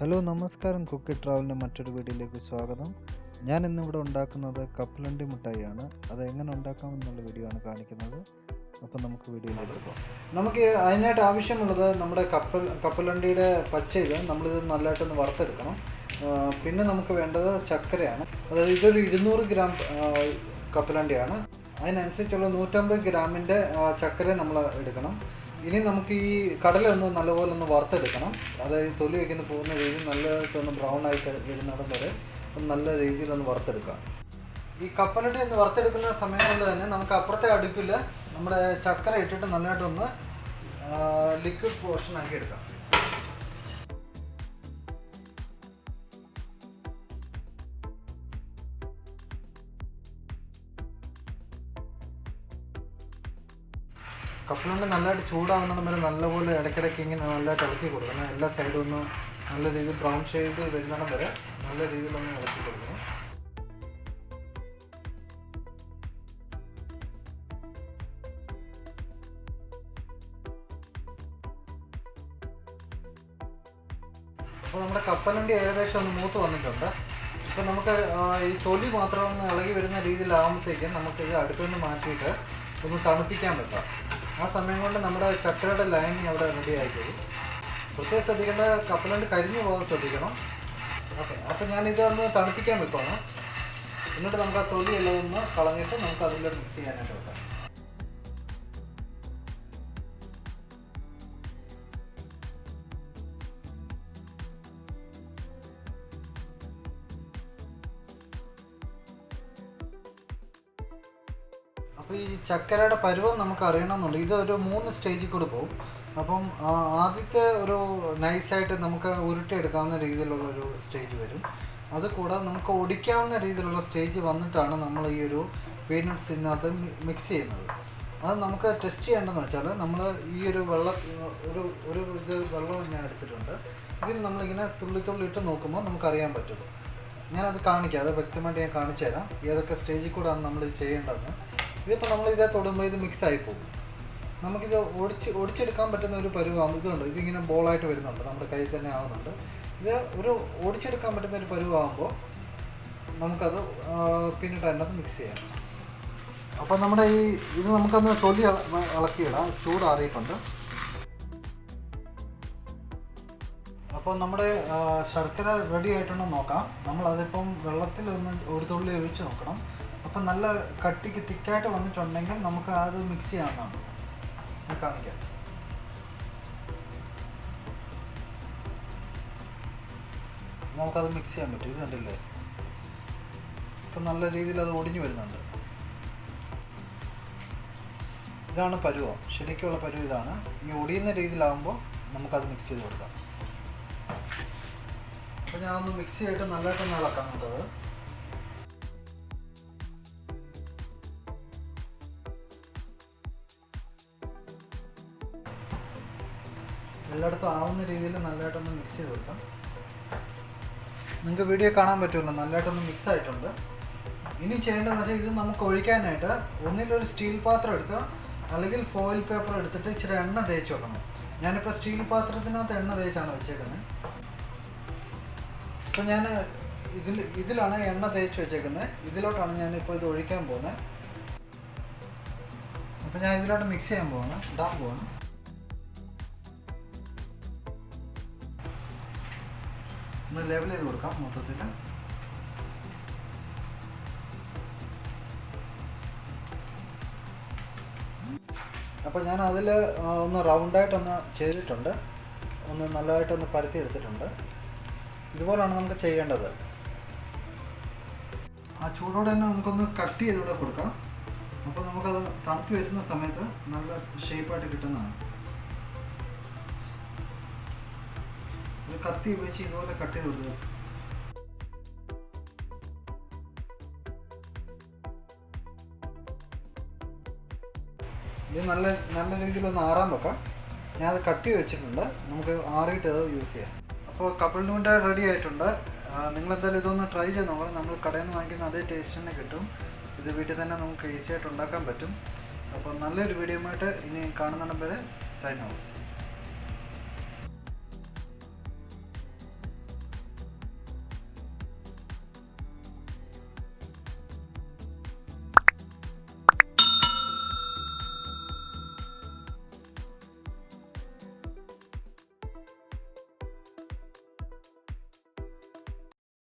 Hello നമസ്കാരം. കുക്കി ട്രാവലിൻ്റെ മറ്റൊരു വീഡിയോയിലേക്ക് സ്വാഗതം. ഞാൻ ഇന്നിവിടെ ഉണ്ടാക്കുന്നത് കപ്പലണ്ടി മിഠായിയാണ്. അത് എങ്ങനെ ഉണ്ടാക്കാമെന്നുള്ള വീഡിയോ ആണ് കാണിക്കുന്നത്. അപ്പോൾ നമുക്ക് വീഡിയോയിലേക്ക് പോകാം. നമുക്ക് അതിനായിട്ട് ആവശ്യമുള്ളത് നമ്മുടെ കപ്പലണ്ടിയുടെ പച്ച നമ്മളിത് നല്ലതായിട്ടൊന്ന് വറുത്തെടുക്കണം. പിന്നെ നമുക്ക് വേണ്ടത് ചക്കരയാണ്. അതായത് ഇതൊരു 200 ഗ്രാം കപ്പലണ്ടിയാണ്. അതിനനുസരിച്ചുള്ള 150 ഗ്രാമിൻ്റെ ചക്കര നമ്മൾ എടുക്കണം. ഇനി നമുക്ക് ഈ കടല ഒന്ന് നല്ലപോലെ ഒന്ന് വറുത്തെടുക്കണം. അതായത് തൊലി വയ്ക്കുന്ന പോകുന്ന രീതിയിൽ നല്ലതായിട്ടൊന്ന് ബ്രൗൺ ആയി വരുന്നിടം വരെ നല്ല രീതിയിലൊന്ന് വറുത്തെടുക്കാം. ഈ കപ്പലണ്ടി ഒന്ന് വറുത്തെടുക്കുന്ന സമയം കൊണ്ട് തന്നെ നമുക്ക് അപ്പുറത്തെ അടുപ്പിൽ നമ്മുടെ ചക്കര ഇട്ടിട്ട് നല്ലതായിട്ടൊന്ന് ലിക്വിഡ് പോർഷൻ ആക്കി എടുക്കാം. കപ്പലണ്ടി നല്ലതായിട്ട് ചൂടാകുന്ന വരെ നല്ലപോലെ ഇടയ്ക്കിടയ്ക്ക് ഇങ്ങനെ നല്ലതായിട്ട് ഇളക്കി കൊടുക്കണം. എല്ലാ സൈഡും ഒന്ന് നല്ല രീതിയിൽ ബ്രൗൺ ഷെയ്ഡ് വരുന്നിടം വരെ നല്ല രീതിയിലൊന്ന് ഇളക്കി കൊടുക്കണം. അപ്പോൾ നമ്മുടെ കപ്പലണ്ടി ഏകദേശം ഒന്ന് മൂത്ത് വന്നിട്ടുണ്ട്. ഇപ്പോൾ നമുക്ക് ഈ തൊലി മാത്രം ഒന്ന് ഇളകി വരുന്ന രീതിയിലാകുമ്പോഴത്തേക്കും നമുക്കിത് അടുപ്പിൽ നിന്ന് മാറ്റിയിട്ട് ഒന്ന് തണുപ്പിക്കാൻ പറ്റാം. ആ സമയം കൊണ്ട് നമ്മുടെ ചക്കരയുടെ ലൈൻ അവിടെ റെഡി ആയിക്കോളും. പ്രത്യേകം ശ്രദ്ധിക്കേണ്ട, കപ്പലണ്ടി കരിഞ്ഞു പോകാൻ ശ്രദ്ധിക്കണം. ഓക്കെ, അപ്പോൾ ഞാനിതൊന്ന് തണുപ്പിക്കാൻ വെക്കണം. എന്നിട്ട് നമുക്ക് ആ തൊലിയെല്ലാം ഒന്ന് കളഞ്ഞിട്ട് നമുക്ക് അതിലോട്ട് മിക്സ് ചെയ്യാനായിട്ട് വെക്കാം. അപ്പോൾ ഈ ചക്കരയുടെ പരുവം നമുക്ക് അറിയണമെന്നുണ്ട്. ഇതൊരു 3 സ്റ്റേജിൽ കൂടെ പോകും. അപ്പം ആദ്യത്തെ ഒരു നൈസായിട്ട് നമുക്ക് ഉരുട്ടിയെടുക്കാവുന്ന രീതിയിലുള്ളൊരു സ്റ്റേജ് വരും. അത് കൂടാതെ നമുക്ക് ഒടിക്കാവുന്ന രീതിയിലുള്ള സ്റ്റേജ് വന്നിട്ടാണ് നമ്മൾ ഈ ഒരു പീനട്ട്സിനകത്ത് മിക്സ് ചെയ്യുന്നത്. അത് നമുക്ക് ടെസ്റ്റ് ചെയ്യേണ്ടതെന്ന് വെച്ചാൽ, നമ്മൾ ഈ ഒരു വെള്ളം ഞാൻ എടുത്തിട്ടുണ്ട്. ഇതിൽ നമ്മളിങ്ങനെ തുള്ളി ഇട്ട് നോക്കുമ്പോൾ നമുക്കറിയാൻ പറ്റും. ഞാനത് കാണിക്കാം, അത് വ്യക്തമായിട്ട് ഞാൻ കാണിച്ചു തരാം ഏതൊക്കെ സ്റ്റേജിൽ കൂടെയാണ് നമ്മളിത് ചെയ്യേണ്ടതെന്ന്. ഇതിപ്പോൾ നമ്മളിതേ തൊടുമ്പോൾ ഇത് മിക്സ് ആയി പോകും. നമുക്കിത് ഒടിച്ചെടുക്കാൻ പറ്റുന്ന ഒരു പരുവാകുമ്പോൾ ഇതുണ്ട്, ഇതിങ്ങനെ ബോളായിട്ട് വരുന്നുണ്ട്, നമ്മുടെ കയ്യിൽ തന്നെ ആകുന്നുണ്ട്. ഇത് ഒരു ഒടിച്ചെടുക്കാൻ പറ്റുന്ന ഒരു പരുവാകുമ്പോൾ നമുക്കത് പിന്നീട് അതിനകത്ത് മിക്സ് ചെയ്യാം. അപ്പോൾ നമ്മുടെ ഇത് നമുക്കൊന്ന് തൊലി ഇളക്കിയിടാം, ചൂടാറിയിട്ടുണ്ട്. അപ്പോൾ നമ്മുടെ ശർക്കര റെഡി ആയിട്ടുണ്ടോ നോക്കാം. നമ്മളതിപ്പം വെള്ളത്തിൽ ഒന്ന് ഒരു തുള്ളി ഒഴിച്ച് നോക്കണം. അപ്പം നല്ല കട്ടിക്ക് തിക്കായിട്ട് വന്നിട്ടുണ്ടെങ്കിൽ നമുക്ക് അത് മിക്സ് ചെയ്യാവുന്നതാണ്. കാണിക്കാം. നമുക്കത് മിക്സ് ചെയ്യാൻ പറ്റും. ഇത് കണ്ടില്ലേ, ഇപ്പം നല്ല രീതിയിൽ അത് ഒടിഞ്ഞു വരുന്നുണ്ട്. ഇതാണ് പരുവം, ശരിക്കുള്ള പരുവം ഇതാണ്. ഈ ഒടിയുന്ന രീതിയിലാകുമ്പോൾ നമുക്കത് മിക്സ് ചെയ്ത് കൊടുക്കാം. അപ്പോൾ ഞാനൊന്ന് മിക്സ് ചെയ്തിട്ട് നല്ലതായിട്ടൊന്ന് ഇളക്കാം. നമുക്കത് എല്ലായിടത്തും ആവുന്ന രീതിയിൽ നല്ലതായിട്ടൊന്ന് മിക്സ് ചെയ്ത് കൊടുക്കാം. നിങ്ങൾക്ക് വീഡിയോ കാണാൻ പറ്റുമല്ലോ, നല്ലതായിട്ടൊന്ന് മിക്സ് ആയിട്ടുണ്ട്. ഇനി ചെയ്യേണ്ടതെന്ന് വെച്ചാൽ, ഇത് നമുക്ക് ഒഴിക്കാനായിട്ട് ഒന്നിലൊരു സ്റ്റീൽ പാത്രം എടുക്കുക, അല്ലെങ്കിൽ ഫോയിൽ പേപ്പർ എടുത്തിട്ട് ഇച്ചിരി എണ്ണ തേച്ച് വെക്കണം. ഞാനിപ്പോൾ സ്റ്റീൽ പാത്രത്തിനകത്ത് എണ്ണ തേച്ചാണ് വെച്ചേക്കുന്നത്. അപ്പോൾ ഞാൻ ഇതിലാണ് എണ്ണ തേച്ച് വെച്ചേക്കുന്നത്. ഇതിലോട്ടാണ് ഞാനിപ്പോൾ ഇത് ഒഴിക്കാൻ പോകുന്നത്. അപ്പോൾ ഞാൻ ഇതിലോട്ട് മിക്സ് ചെയ്യാൻ പോവാണ്, ഇടാൻ പോവാണ്. ഒന്ന് ലെവൽ ചെയ്ത് കൊടുക്കാം മൊത്തത്തിൽ. അപ്പോൾ ഞാൻ അതിൽ ഒന്ന് റൗണ്ടായിട്ടൊന്ന് ചെയ്തിട്ടുണ്ട്, ഒന്ന് നല്ലതായിട്ടൊന്ന് പരത്തി എടുത്തിട്ടുണ്ട്. ഇതുപോലാണ് നമുക്ക് ചെയ്യേണ്ടത്. ആ ചൂടോടെ തന്നെ നമുക്കൊന്ന് കട്ട് ചെയ്തുകൂടെ കൊടുക്കാം. അപ്പോൾ നമുക്കത് തണുത്ത് വരുന്ന സമയത്ത് നല്ല ഷേപ്പായിട്ട് കിട്ടുന്നതാണ്. ഒരു കത്തി ഉപയോഗിച്ച് ഇതുപോലെ കട്ട് ചെയ്ത് കൊടുക്കുക. ഇത് നല്ല രീതിയിലൊന്ന് ആറാൻ വെക്കാം. ഞാനത് കട്ട് ചെയ്ത് വെച്ചിട്ടുണ്ട്, നമുക്ക് ആറിയിട്ട് അത് യൂസ് ചെയ്യാം. അപ്പോൾ കപ്പലണ്ടി മിഠായി റെഡി ആയിട്ടുണ്ട്. നിങ്ങളെന്തായാലും ഇതൊന്ന് ട്രൈ ചെയ്ത് നോക്കണം. നമ്മൾ കടയിൽ നിന്ന് വാങ്ങിക്കുന്ന അതേ ടേസ്റ്റ് തന്നെ കിട്ടും. ഇത് വീട്ടിൽ തന്നെ നമുക്ക് ഈസി ആയിട്ട് ഉണ്ടാക്കാൻ പറ്റും. അപ്പോൾ നല്ലൊരു വീഡിയോ ആയിട്ട് ഇനി കാണുന്നിടം വരെ സൈൻ ഔട്ട്.